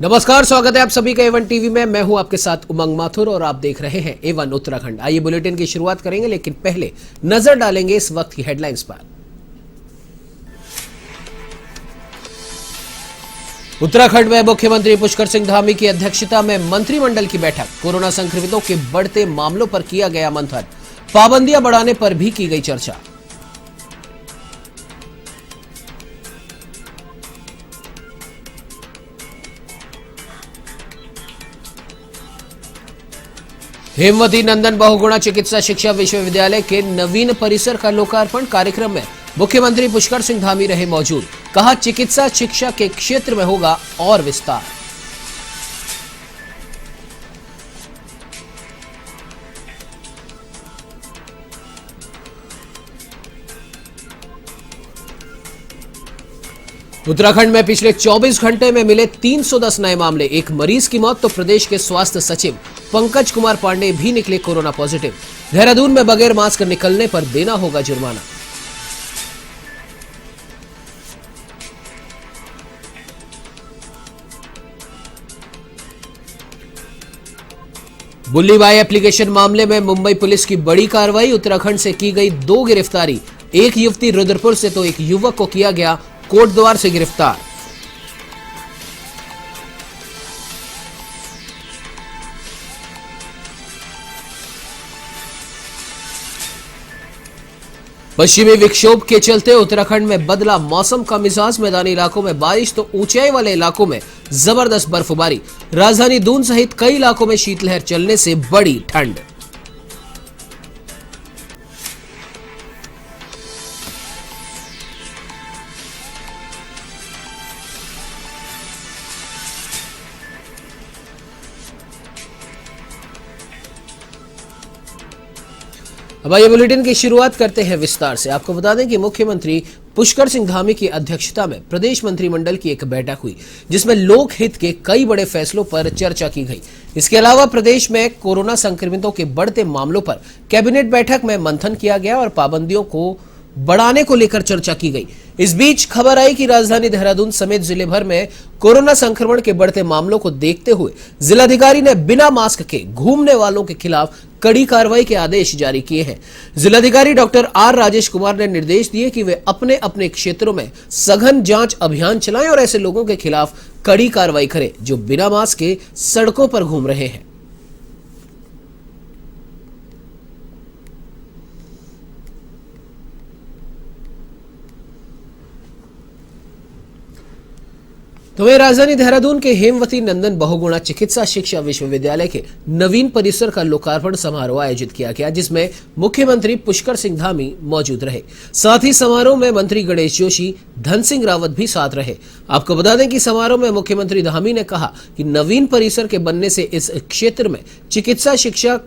नमस्कार, स्वागत है आप सभी का A1 टीवी में। मैं हूं आपके साथ उमंग माथुर और आप देख रहे हैं A1 उत्तराखंड। आइए बुलेटिन की शुरुआत करेंगे, लेकिन पहले नजर डालेंगे इस वक्त की हेडलाइंस पर। उत्तराखंड में मुख्यमंत्री पुष्कर सिंह धामी की अध्यक्षता में मंत्रिमंडल की बैठक। कोरोना संक्रमितों के बढ़ते मामलों पर किया गया मंथन। पाबंदियां बढ़ाने पर भी की गई चर्चा। हेमवती नंदन बहुगुणा चिकित्सा शिक्षा विश्वविद्यालय के नवीन परिसर का लोकार्पण। कार्यक्रम में मुख्यमंत्री पुष्कर सिंह धामी रहे मौजूद। कहा, चिकित्सा शिक्षा के क्षेत्र में होगा और विस्तार। उत्तराखंड में पिछले 24 घंटे में मिले 310 नए मामले, एक मरीज की मौत। तो प्रदेश के स्वास्थ्य सचिव पंकज कुमार पांडे भी निकले कोरोना पॉजिटिव। देहरादून में बगैर मास्क निकलने पर देना होगा जुर्माना। बुल्लीबाई एप्लीकेशन मामले में मुंबई पुलिस की बड़ी कार्रवाई। उत्तराखंड से की गई 2 गिरफ्तारी, एक युवती रुद्रपुर से तो एक युवक को किया गया कोटद्वार से गिरफ्तार। पश्चिमी विक्षोभ के चलते उत्तराखंड में बदला मौसम का मिजाज। मैदानी इलाकों में बारिश तो ऊंचाई वाले इलाकों में जबरदस्त बर्फबारी। राजधानी दून सहित कई इलाकों में शीतलहर चलने से बढ़ी ठंड। अब आइए बुलेटिन की शुरुआत करते हैं विस्तार से। आपको बता दें कि मुख्यमंत्री पुष्कर सिंह धामी की अध्यक्षता में प्रदेश मंत्रिमंडल की एक बैठक हुई, जिसमें लोक हित के कई बड़े फैसलों पर चर्चा की गई। इसके अलावा प्रदेश में कोरोना संक्रमितों के बढ़ते मामलों पर कैबिनेट बैठक में मंथन किया गया और पाबंदियों को बढ़ाने को लेकर चर्चा की गई। इस बीच खबर आई कि राजधानी देहरादून समेत जिले भर में कोरोना संक्रमण के बढ़ते मामलों को देखते हुए जिलाधिकारी ने बिना मास्क के घूमने वालों के खिलाफ कड़ी कार्रवाई के आदेश जारी किए हैं। जिलाधिकारी डॉक्टर आर राजेश कुमार ने निर्देश दिए कि वे अपने अपने क्षेत्रों में सघन जांच अभियान चलाएं और ऐसे लोगों के खिलाफ कड़ी कार्रवाई करें जो बिना मास्क के सड़कों पर घूम रहे हैं। तो वही राजधानी देहरादून के हेमवती नंदन बहुगुणा चिकित्सा शिक्षा विश्वविद्यालय के नवीन परिसर का लोकार्पण समारोह आयोजित किया गया, जिसमें मुख्यमंत्री पुष्कर सिंह धामी मौजूद रहे। साथ ही समारोह में मंत्री गणेश जोशी, धन सिंह रावत भी साथ रहे। आपको बता दें कि समारोह में मुख्यमंत्री धामी ने कहा कि नवीन परिसर के बनने से इस क्षेत्र में चिकित्सा शिक्षा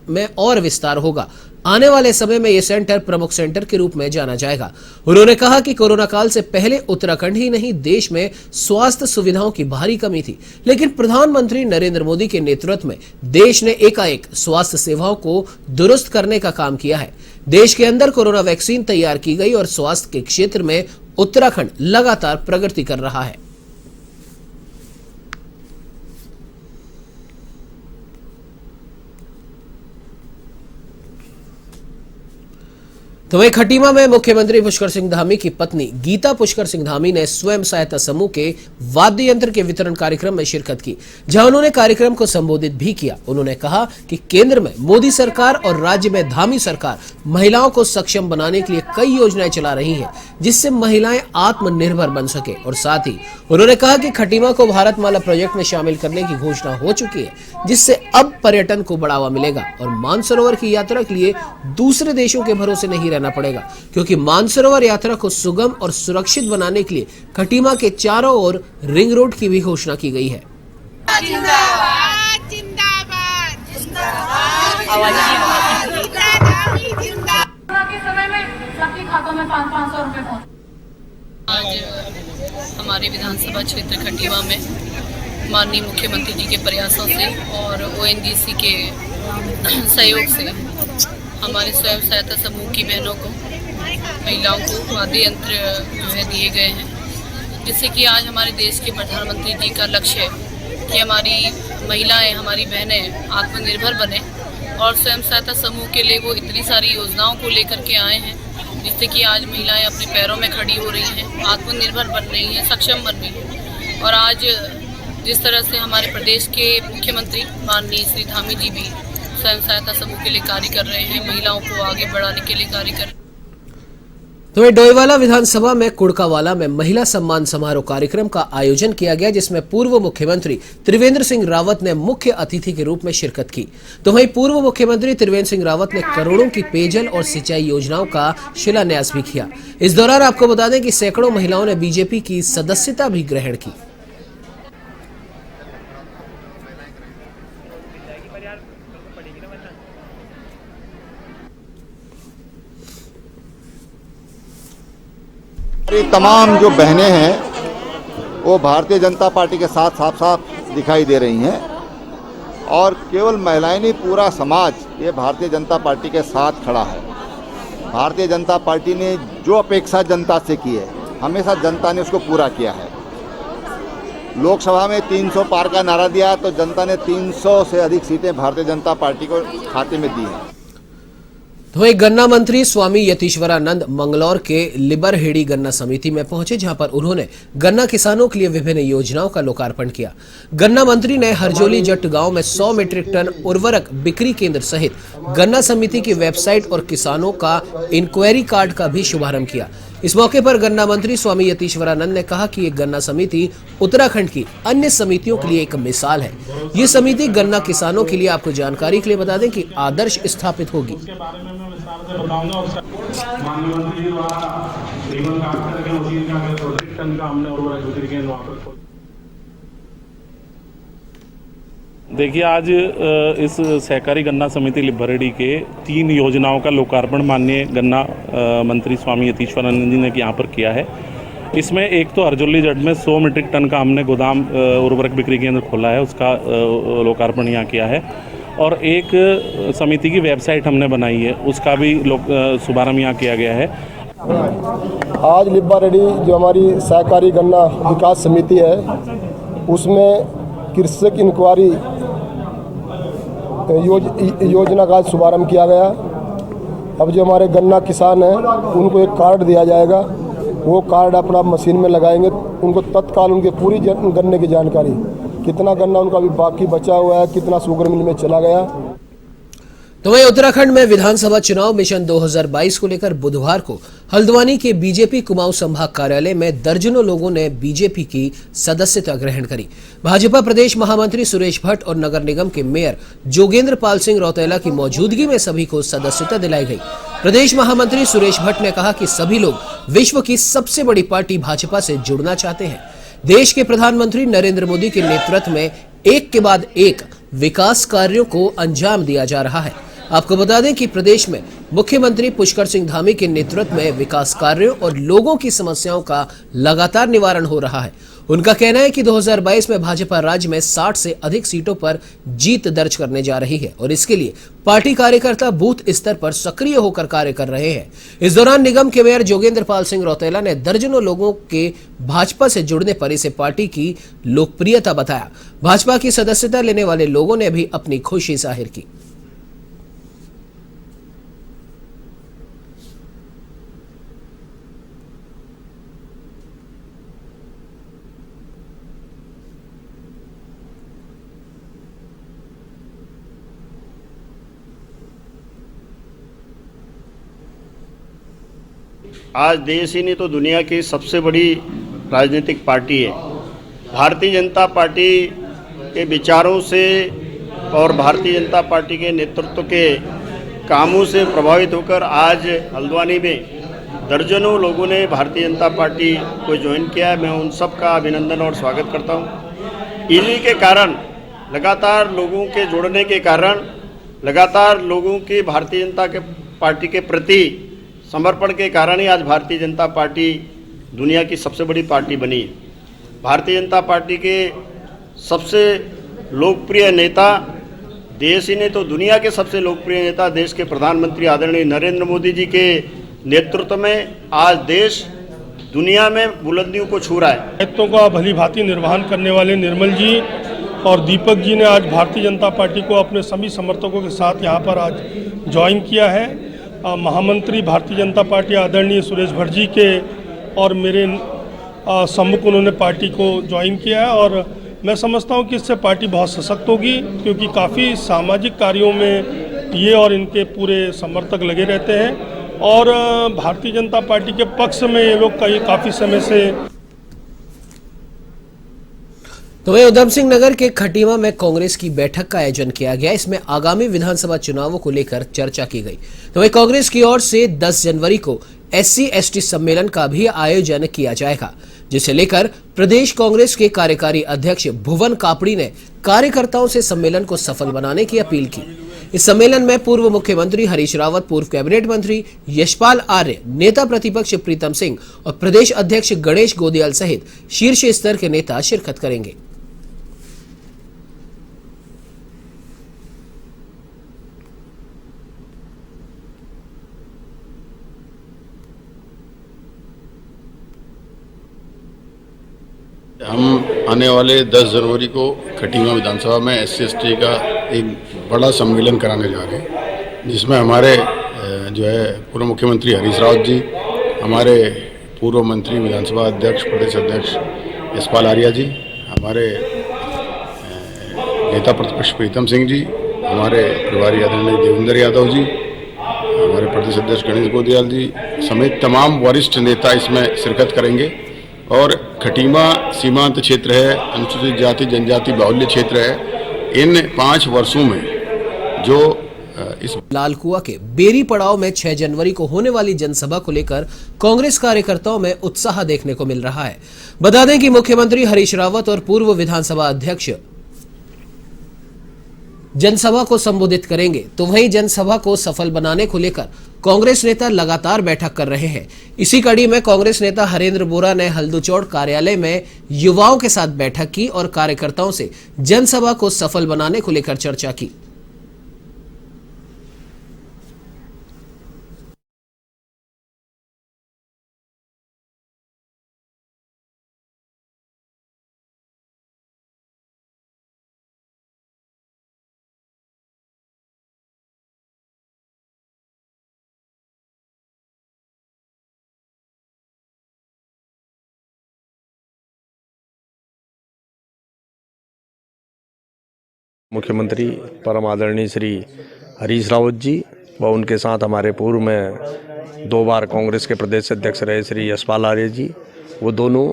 में और विस्तार होगा। आने वाले समय में यह सेंटर प्रमुख सेंटर के रूप में जाना जाएगा। उन्होंने कहा कि कोरोना काल से पहले उत्तराखंड ही नहीं, देश में स्वास्थ्य सुविधाओं की भारी कमी थी, लेकिन प्रधानमंत्री नरेंद्र मोदी के नेतृत्व में देश ने एकाएक स्वास्थ्य सेवाओं को दुरुस्त करने का काम किया है। देश के अंदर कोरोना वैक्सीन तैयार की गई और स्वास्थ्य के क्षेत्र में उत्तराखंड लगातार प्रगति कर रहा है। तो वही खटीमा में मुख्यमंत्री पुष्कर सिंह धामी की पत्नी गीता पुष्कर सिंह धामी ने स्वयं सहायता समूह के वाद्य यंत्र के वितरण कार्यक्रम में शिरकत की, जहां उन्होंने कार्यक्रम को संबोधित भी किया। उन्होंने कहा कि केंद्र में मोदी सरकार और राज्य में धामी सरकार महिलाओं को सक्षम बनाने के लिए कई योजनाएं चला रही है, जिससे महिलाएं आत्मनिर्भर बन सके। और साथ ही उन्होंने कहा कि खटीमा को भारतमाला प्रोजेक्ट में शामिल करने की घोषणा हो चुकी है, जिससे अब पर्यटन को बढ़ावा मिलेगा और मानसरोवर की यात्रा के लिए दूसरे देशों के भरोसे नहीं रहना पड़ेगा, क्योंकि मानसरोवर यात्रा को सुगम और सुरक्षित बनाने के लिए खटीमा के चारों ओर रिंग रोड की भी घोषणा की गई है। जिंदाबाद, जिंदाबाद, जिंदाबाद, के समय में सबके खातों में 500 रुपए पहुंचे। आज हमारे विधानसभा क्षेत्र खटीमा में माननीय मुख्यमंत्री जी के प्रयासों से और ONGC के सहयोग से हमारे स्वयं सहायता समूह की बहनों को, महिलाओं को वाद्य यंत्र जो है दिए गए हैं, जिससे कि आज हमारे देश के प्रधानमंत्री जी का लक्ष्य है कि हमारी महिलाएं, हमारी बहनें आत्मनिर्भर बने और स्वयं सहायता समूह के लिए वो इतनी सारी योजनाओं को लेकर के आए हैं जिससे कि आज महिलाएं अपने पैरों में खड़ी हो रही हैं, आत्मनिर्भर बन रही हैं, सक्षम बन रही हैं। और आज जिस तरह से हमारे प्रदेश के मुख्यमंत्री माननीय श्री धामी जी भी स्वयं सहायता समूह के लिए कार्य कर रहे हैं, महिलाओं को आगे बढ़ाने के लिए कार्य कर रहे हैं। तो वहीं डोईवाला विधानसभा में कुड़कावाला में महिला सम्मान समारोह कार्यक्रम का आयोजन किया गया, जिसमें पूर्व मुख्यमंत्री त्रिवेंद्र सिंह रावत ने मुख्य अतिथि के रूप में शिरकत की। तो वहीं पूर्व मुख्यमंत्री त्रिवेंद्र सिंह रावत ने करोड़ों की पेयजल और सिंचाई योजनाओं का शिलान्यास भी किया। इस दौरान आपको बता दें कि सैकड़ों महिलाओं ने बीजेपी की सदस्यता भी ग्रहण की। तमाम जो बहनें हैं वो भारतीय जनता पार्टी के साथ साफ साफ दिखाई दे रही हैं और केवल महिलाएं नहीं, पूरा समाज ये भारतीय जनता पार्टी के साथ खड़ा है। भारतीय जनता पार्टी ने जो अपेक्षा जनता से की है, हमेशा जनता ने उसको पूरा किया है। लोकसभा में 300 पार का नारा दिया तो जनता ने 300 से अधिक सीटें भारतीय जनता पार्टी को खाते में दी हैं। तो वहीं गन्ना मंत्री स्वामी यतीश्वरानंद मंगलौर के लिबरहेड़ी गन्ना समिति में पहुंचे, जहां पर उन्होंने गन्ना किसानों के लिए विभिन्न योजनाओं का लोकार्पण किया। गन्ना मंत्री ने हरजोली जट गांव में 100 मीट्रिक टन उर्वरक बिक्री केंद्र सहित गन्ना समिति की वेबसाइट और किसानों का इंक्वायरी कार्ड का भी शुभारंभ किया। इस मौके पर गन्ना मंत्री स्वामी यतीश्वरानंद ने कहा कि ये गन्ना समिति उत्तराखंड की अन्य समितियों के लिए एक मिसाल है। ये समिति गन्ना किसानों के लिए, आपको जानकारी के लिए बता दें कि आदर्श स्थापित होगी। देखिए, आज इस सहकारी गन्ना समिति लिबरेडी के 3 योजनाओं का लोकार्पण माननीय गन्ना मंत्री स्वामी यतीश्वरानंद जी ने यहाँ पर किया है। इसमें एक तो हरजोली जट में 100 मीट्रिक टन का हमने गोदाम उर्वरक बिक्री केंद्र खोला है, उसका लोकार्पण यहाँ किया है। और एक समिति की वेबसाइट हमने बनाई है, उसका भी शुभारंभ यहाँ किया गया है। आज लिबरेडी जो हमारी सहकारी गन्ना विकास समिति है, उसमें कृषक इंक्वायरी योजना का शुभारंभ किया गया। अब जो हमारे गन्ना किसान हैं उनको एक कार्ड दिया जाएगा, वो कार्ड अपना मशीन में लगाएंगे, उनको तत्काल उनके पूरी गन्ने की जानकारी, कितना गन्ना उनका अभी बाकी बचा हुआ है, कितना शुगर मिल में चला गया। तो वहीं उत्तराखंड में विधानसभा चुनाव मिशन 2022 को लेकर बुधवार को हल्द्वानी के बीजेपी कुमाऊं संभाग कार्यालय में दर्जनों लोगों ने बीजेपी की सदस्यता ग्रहण करी। भाजपा प्रदेश महामंत्री सुरेश भट्ट और नगर निगम के मेयर जोगेंद्र पाल सिंह रौतेला की मौजूदगी में सभी को सदस्यता दिलाई गई। प्रदेश महामंत्री सुरेश भट्ट ने कहा कि सभी लोग विश्व की सबसे बड़ी पार्टी भाजपा से जुड़ना चाहते हैं। देश के प्रधानमंत्री नरेंद्र मोदी के नेतृत्व में एक के बाद एक विकास कार्यों को अंजाम दिया जा रहा है। आपको बता दें कि प्रदेश में मुख्यमंत्री पुष्कर सिंह धामी के नेतृत्व में विकास कार्यों और लोगों की समस्याओं का लगातार निवारण हो रहा है। उनका कहना है कि 2022 में भाजपा राज्य में 60 से अधिक सीटों पर जीत दर्ज करने जा रही है और इसके लिए पार्टी कार्यकर्ता बूथ स्तर पर सक्रिय होकर कार्य कर रहे हैं। इस दौरान निगम के मेयर जोगेंद्र पाल सिंह रौतेला ने दर्जनों लोगों के भाजपा से जुड़ने पर इसे पार्टी की लोकप्रियता बताया। भाजपा की सदस्यता लेने वाले लोगों ने भी अपनी खुशी जाहिर की। आज देश ही नहीं तो दुनिया की सबसे बड़ी राजनीतिक पार्टी है। भारतीय जनता पार्टी के विचारों से और भारतीय जनता पार्टी के नेतृत्व के कामों से प्रभावित होकर आज हल्द्वानी में दर्जनों लोगों ने भारतीय जनता पार्टी को ज्वाइन किया है। मैं उन सब का अभिनंदन और स्वागत करता हूँ। इन्हीं के कारण, लगातार लोगों के जुड़ने के कारण, लगातार लोगों की भारतीय जनता के पार्टी के प्रति समर्पण के कारण ही आज भारतीय जनता पार्टी दुनिया की सबसे बड़ी पार्टी बनी है। भारतीय जनता पार्टी के सबसे लोकप्रिय नेता, देश ही नहीं तो दुनिया के सबसे लोकप्रिय नेता, देश के प्रधानमंत्री आदरणीय नरेंद्र मोदी जी के नेतृत्व में आज देश दुनिया में बुलंदियों को छू रहा है। दायित्वों का भली भांति निर्वहन करने वाले निर्मल जी और दीपक जी ने आज भारतीय जनता पार्टी को अपने सभी समर्थकों के साथ यहाँ पर आज ज्वाइन किया है। महामंत्री भारतीय जनता पार्टी आदरणीय सुरेश भट्ट जी के और मेरे सम्मुख उन्होंने पार्टी को ज्वाइन किया है और मैं समझता हूँ कि इससे पार्टी बहुत सशक्त होगी, क्योंकि काफ़ी सामाजिक कार्यों में ये और इनके पूरे समर्थक लगे रहते हैं और भारतीय जनता पार्टी के पक्ष में ये लोग काफ़ी समय से। तो वहीं उधम सिंह नगर के खटीमा में कांग्रेस की बैठक का आयोजन किया गया। इसमें आगामी विधानसभा चुनावों को लेकर चर्चा की गई। तो वहीं कांग्रेस की ओर से 10 जनवरी को SC/ST सम्मेलन का भी आयोजन किया जाएगा, जिसे लेकर प्रदेश कांग्रेस के कार्यकारी अध्यक्ष भुवन कापड़ी ने कार्यकर्ताओं से सम्मेलन को सफल बनाने की अपील की। इस सम्मेलन में पूर्व मुख्यमंत्री हरीश रावत, पूर्व कैबिनेट मंत्री यशपाल आर्य, नेता प्रतिपक्ष प्रीतम सिंह और प्रदेश अध्यक्ष गणेश गोदियाल सहित शीर्ष स्तर के नेता शिरकत करेंगे। हम आने वाले 10 जनवरी को खटीमा विधानसभा में SC/ST का एक बड़ा सम्मेलन कराने जा रहे हैं, जिसमें हमारे जो है पूर्व मुख्यमंत्री हरीश रावत जी, हमारे पूर्व मंत्री विधानसभा अध्यक्ष प्रदेश अध्यक्ष यशपाल आर्या जी, हमारे नेता प्रतिपक्ष प्रीतम सिंह जी, हमारे प्रभारी आदरणीय देवेंद्र यादव जी, हमारे प्रदेश अध्यक्ष गणेश गोदियाल जी समेत तमाम वरिष्ठ नेता इसमें शिरकत करेंगे। और खटीमा सीमांत क्षेत्र है, अनुसूचित जाति जनजाति बाहुल्य क्षेत्र है। इन 5 वर्षों में जो इस लालकुआ के बेरी पड़ाव में 6 जनवरी को होने वाली जनसभा को लेकर कांग्रेस कार्यकर्ताओं में उत्साह देखने को मिल रहा है। बता दें कि मुख्यमंत्री हरीश रावत और पूर्व विधानसभा अध्यक्ष जनसभा को संबोधित करेंगे। तो वहीं जनसभा को सफल बनाने को लेकर कांग्रेस नेता लगातार बैठक कर रहे हैं। इसी कड़ी में कांग्रेस नेता हरेंद्र बोरा ने हल्दूचौड़ कार्यालय में युवाओं के साथ बैठक की और कार्यकर्ताओं से जनसभा को सफल बनाने को लेकर चर्चा की। मुख्यमंत्री परम आदरणीय श्री हरीश रावत जी व उनके साथ हमारे पूर्व में 2 बार कांग्रेस के प्रदेश अध्यक्ष रहे श्री यशपाल आर्य जी, वो दोनों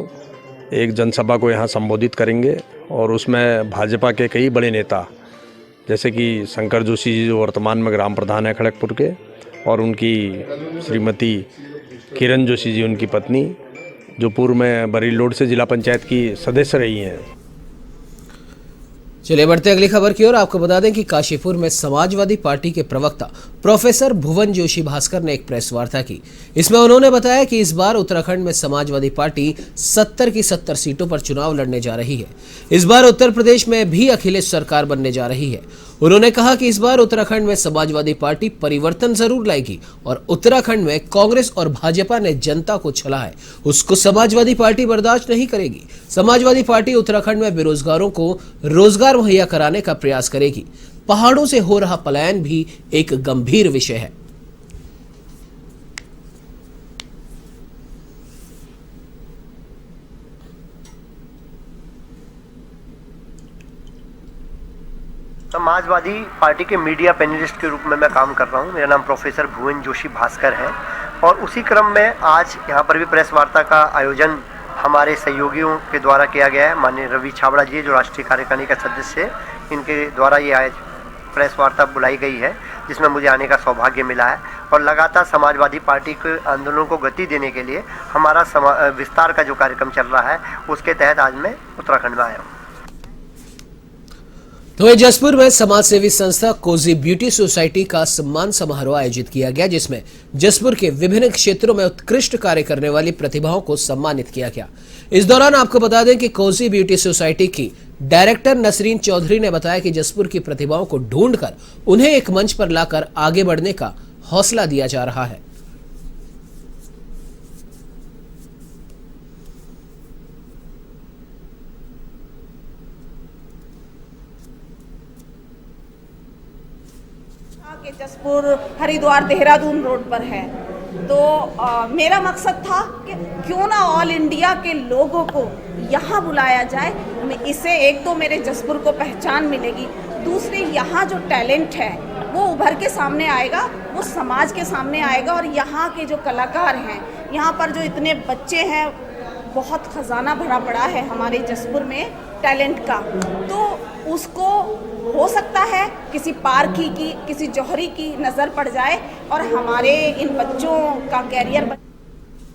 एक जनसभा को यहाँ संबोधित करेंगे और उसमें भाजपा के कई बड़े नेता जैसे कि शंकर जोशी जी जो वर्तमान में ग्राम प्रधान है खड़गपुर के, और उनकी श्रीमती किरण जोशी जी उनकी पत्नी, जो पूर्व में बरेली रोड से जिला पंचायत की सदस्य रही हैं। चलिए बढ़ते अगली खबर की ओर। आपको बता दें कि काशीपुर में समाजवादी पार्टी के प्रवक्ता प्रोफेसर भुवन जोशी भास्कर ने एक प्रेस वार्ता की। इसमें उन्होंने बताया कि इस बार उत्तराखंड में समाजवादी पार्टी 70 की 70 सीटों पर चुनाव लड़ने जा रही है। इस बार उत्तर प्रदेश में भी अखिलेश सरकार बनने जा रही है। उन्होंने कहा कि इस बार उत्तराखंड में समाजवादी पार्टी परिवर्तन जरूर लाएगी और उत्तराखंड में कांग्रेस और भाजपा ने जनता को छला है, उसको समाजवादी पार्टी बर्दाश्त नहीं करेगी। समाजवादी पार्टी उत्तराखंड में बेरोजगारों को रोजगार मुहैया कराने का प्रयास करेगी। पहाड़ों से हो रहा पलायन भी एक गंभीर विषय है। समाजवादी पार्टी के मीडिया पैनलिस्ट के रूप में मैं काम कर रहा हूं। मेरा नाम प्रोफेसर भुवन जोशी भास्कर है और उसी क्रम में आज यहां पर भी प्रेस वार्ता का आयोजन हमारे सहयोगियों के द्वारा किया गया है। माननीय रवि छाबड़ा जी जो राष्ट्रीय कार्यकारिणी का सदस्य है, इनके द्वारा ये आज प्रेस वार्ता बुलाई गई है, जिसमें मुझे आने का सौभाग्य मिला है। और लगातार समाजवादी पार्टी के आंदोलनों को गति देने के लिए हमारा विस्तार का जो कार्यक्रम चल रहा है, उसके तहत आज मैं उत्तराखंड में आया हूँ। तो जसपुर में समाज सेवी संस्था कोजी ब्यूटी सोसाइटी का सम्मान समारोह आयोजित किया गया, जिसमें जसपुर के विभिन्न क्षेत्रों में उत्कृष्ट कार्य करने वाली प्रतिभाओं को सम्मानित किया गया। इस दौरान आपको बता दें कि कोजी ब्यूटी सोसाइटी की डायरेक्टर नसरीन चौधरी ने बताया कि जसपुर की प्रतिभाओं को ढूंढकर उन्हें एक मंच पर लाकर आगे बढ़ने का हौसला दिया जा रहा है। के जसपुर हरिद्वार देहरादून रोड पर है। तो मेरा मकसद था कि क्यों ना ऑल इंडिया के लोगों को यहाँ बुलाया जाए। इससे एक तो मेरे जसपुर को पहचान मिलेगी, दूसरी यहाँ जो टैलेंट है वो उभर के सामने आएगा, वो समाज के सामने आएगा। और यहाँ के जो कलाकार हैं, यहाँ पर जो इतने बच्चे हैं, बहुत खजाना भरा पड़ा है हमारे जसपुर में टैलेंट का। तो उसको हो सकता है किसी पारखी की, किसी जौहरी की नज़र पड़ जाए और हमारे इन बच्चों का कैरियर।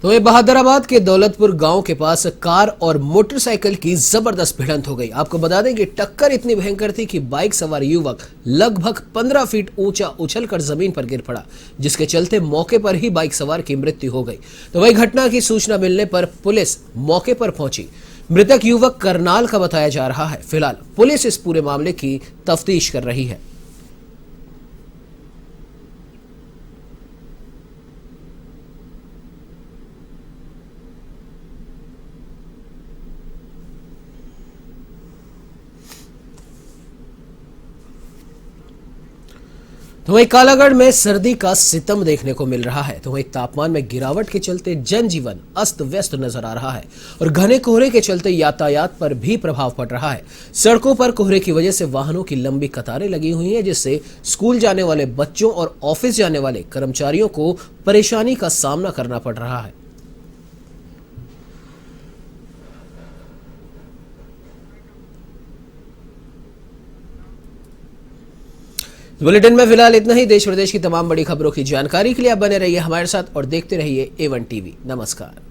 तो ये बहादुराबाद के दौलतपुर गांव के पास कार और मोटरसाइकिल की जबरदस्त भिड़ंत हो गई। आपको बता दें कि टक्कर इतनी भयंकर थी कि बाइक सवार युवक लगभग 15 फीट ऊंचा उछलकर जमीन पर गिर पड़ा, जिसके चलते मौके पर ही बाइक सवार की मृत्यु हो गई। तो वही घटना की सूचना मिलने पर पुलिस मौके पर पहुंची। मृतक युवक करनाल का बताया जा रहा है। फिलहाल पुलिस इस पूरे मामले की तफ्तीश कर रही है। तो वहीं कालागढ़ में सर्दी का सितम देखने को मिल रहा है। तो वहीं तापमान में गिरावट के चलते जनजीवन अस्त व्यस्त नजर आ रहा है और घने कोहरे के चलते यातायात पर भी प्रभाव पड़ रहा है। सड़कों पर कोहरे की वजह से वाहनों की लंबी कतारें लगी हुई हैं, जिससे स्कूल जाने वाले बच्चों और ऑफिस जाने वाले कर्मचारियों को परेशानी का सामना करना पड़ रहा है। बुलेटिन में फिलहाल इतना ही। देश प्रदेश की तमाम बड़ी खबरों की जानकारी के लिए आप बने रहिए हमारे साथ और देखते रहिए A1 टीवी। नमस्कार।